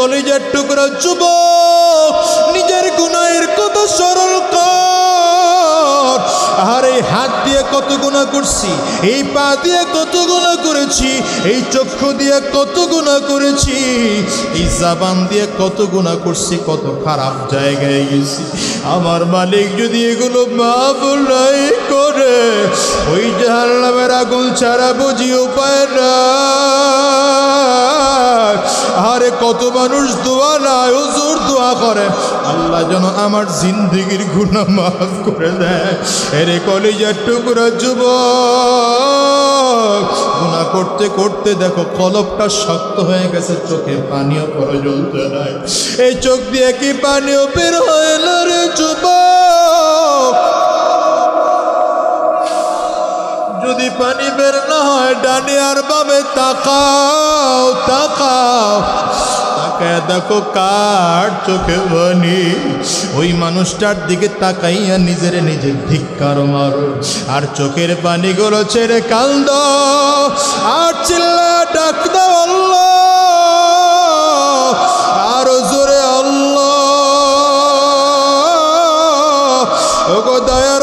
কলিজার টুকরা যুবক, নিজের গুনাহের কথা স্মরণ কর। আর এই হাত দিয়ে কত গুনাহ করছি, এই পা দিয়ে কত গুনাহ করেছি, এই চক্ষু দিয়ে কত গুনাহ করেছি, এই জবান দিয়ে কত গুনাহ করছি, কত খারাপ জায়গায় গেছি। আমার মালিক যদি এগুলো মাফ নাই করে, ওই জাহান্নামের আগুন ছাড়া বুঝি উপায় নাই। আরে কত মানুষ দোয়া নাই, হুজুর দোয়া করে আল্লাহ যেন আমার জিন্দেগির গুনাহ মাফ করে দেয়। এরে কলিজার টুকরা যুবক, গুনাহ করতে করতে দেখো কলবটা শক্ত হয়ে গেছে, চোখে পানিও পর্যন্ত নাই। এই চোখ দিয়ে কি পানিও বের হয় না রে যুবক? যদি পানি বের না হয়, ডানে আর বামে তাকাও, তাকাও, তাকায় দেখো কার চোখে পানি। ওই মানুষটার দিকে তাকাইয়া নিজের নিজের ধিক্কার মারো, আর চোখের পানিগুলো ছেড়ে কান্দো, আর চিল্লা ডাক দাও আল্লাহ, আরো জোরে আল্লাহ। ওগো দয়ার